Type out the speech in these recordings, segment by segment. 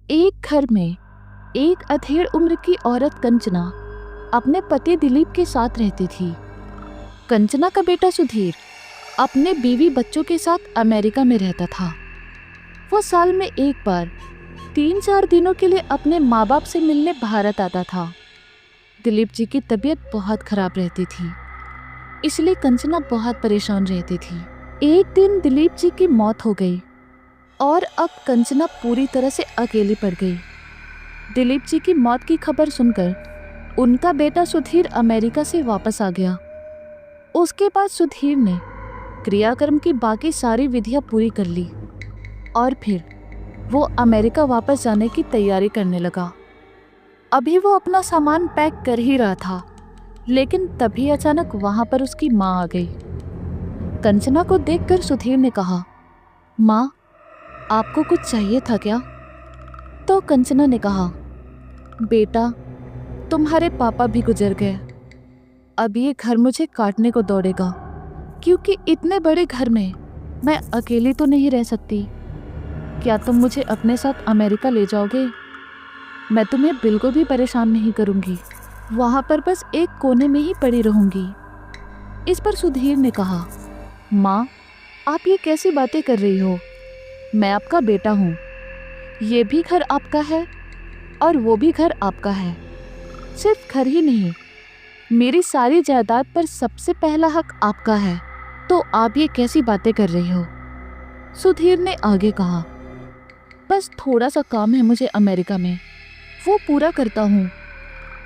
एक घर में एक अधेड़ उम्र की औरत कंचना अपने पति दिलीप के साथ रहती थी। कंचना का बेटा सुधीर अपने बीवी बच्चों के साथ अमेरिका में रहता था। वो साल में एक बार 3-4 दिनों के लिए अपने माँ बाप से मिलने भारत आता था। दिलीप जी की तबीयत बहुत खराब रहती थी, इसलिए कंचना बहुत परेशान रहती थी। एक दिन दिलीप जी की मौत हो गई और अब कंचना पूरी तरह से अकेली पड़ गई। दिलीप जी की मौत की खबर सुनकर उनका बेटा सुधीर अमेरिका से वापस आ गया। उसके बाद सुधीर ने क्रियाक्रम की बाकी सारी विधियां पूरी कर ली और फिर वो अमेरिका वापस जाने की तैयारी करने लगा। अभी वो अपना सामान पैक कर ही रहा था, लेकिन तभी अचानक वहां पर उसकी माँ आ गई। कंचना को देखकर सुधीर ने कहा, माँ, आपको कुछ चाहिए था क्या? तो कंचना ने कहा, बेटा, तुम्हारे पापा भी गुजर गए। अब ये घर मुझे काटने को दौड़ेगा, क्योंकि इतने बड़े घर में मैं अकेली तो नहीं रह सकती। क्या तुम मुझे अपने साथ अमेरिका ले जाओगे? मैं तुम्हें बिल्कुल भी परेशान नहीं करूंगी, वहां पर बस एक कोने में ही पड़ी रहूंगी। इस पर सुधीर ने कहा, माँ, आप ये कैसी बातें कर रही हो? मैं आपका बेटा हूँ। ये भी घर आपका है और वो भी घर आपका है। सिर्फ घर ही नहीं, मेरी सारी जायदाद पर सबसे पहला हक आपका है। तो आप ये कैसी बातें कर रही हो? सुधीर ने आगे कहा, बस थोड़ा सा काम है मुझे अमेरिका में, वो पूरा करता हूँ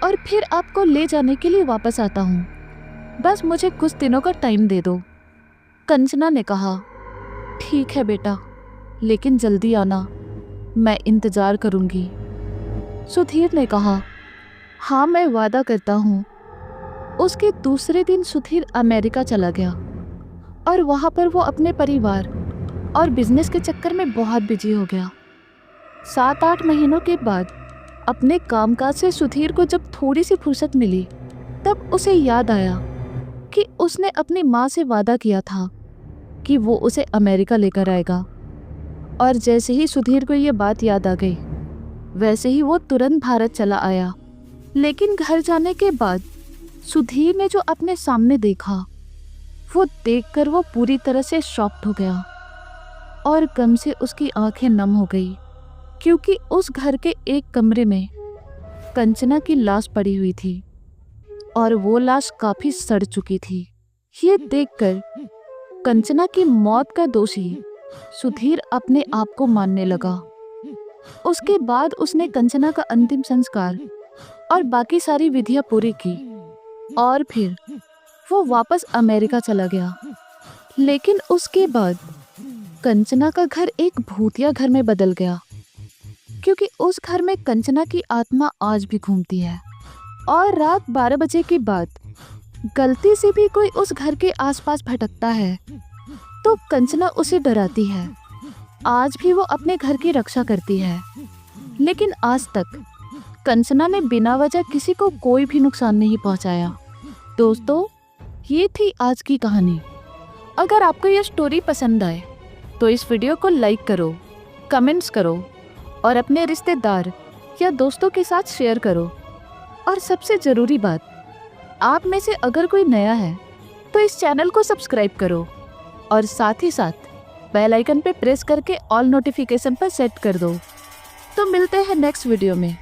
और फिर आपको ले जाने के लिए वापस आता हूँ। बस मुझे कुछ दिनों का टाइम दे दो। कंचना ने कहा, ठीक है बेटा, लेकिन जल्दी आना, मैं इंतज़ार करूँगी। सुधीर ने कहा, हाँ, मैं वादा करता हूँ। उसके दूसरे दिन सुधीर अमेरिका चला गया और वहाँ पर वो अपने परिवार और बिजनेस के चक्कर में बहुत बिजी हो गया। 7-8 महीनों के बाद अपने कामकाज से सुधीर को जब थोड़ी सी फुर्सत मिली, तब उसे याद आया कि उसने अपनी माँ से वादा किया था कि वो उसे अमेरिका लेकर आएगा। और जैसे ही सुधीर को ये बात याद आ गई, वैसे ही वो तुरंत भारत चला आया। लेकिन घर जाने के बाद सुधीर ने जो अपने सामने देखा, वो देखकर वो पूरी तरह से शॉक्ड हो गया और गम से उसकी आंखें नम हो गई, क्योंकि उस घर के एक कमरे में कंचना की लाश पड़ी हुई थी और वो लाश काफी सड़ चुकी थी। ये देखकर कंचना की मौत का दोषी सुधीर अपने आप को मानने लगा। उसके बाद उसने कंचना का अंतिम संस्कार और बाकी सारी विधियां पूरी की और फिर वो वापस अमेरिका चला गया। लेकिन उसके बाद कंचना का घर एक भूतिया घर में बदल गया, क्योंकि उस घर में कंचना की आत्मा आज भी घूमती है और रात 12 बजे के बाद गलती से भी कोई उस घर के आसपास भटकता है तो कंचना उसे डराती है। आज भी वो अपने घर की रक्षा करती है, लेकिन आज तक कंचना ने बिना वजह किसी को कोई भी नुकसान नहीं पहुंचाया। दोस्तों, ये थी आज की कहानी। अगर आपको ये स्टोरी पसंद आए तो इस वीडियो को लाइक करो, कमेंट्स करो और अपने रिश्तेदार या दोस्तों के साथ शेयर करो। और सबसे ज़रूरी बात, आप में से अगर कोई नया है तो इस चैनल को सब्सक्राइब करो और साथ ही साथ बेल आइकन पे प्रेस करके ऑल नोटिफिकेशन पर सेट कर दो। तो मिलते हैं नेक्स्ट वीडियो में।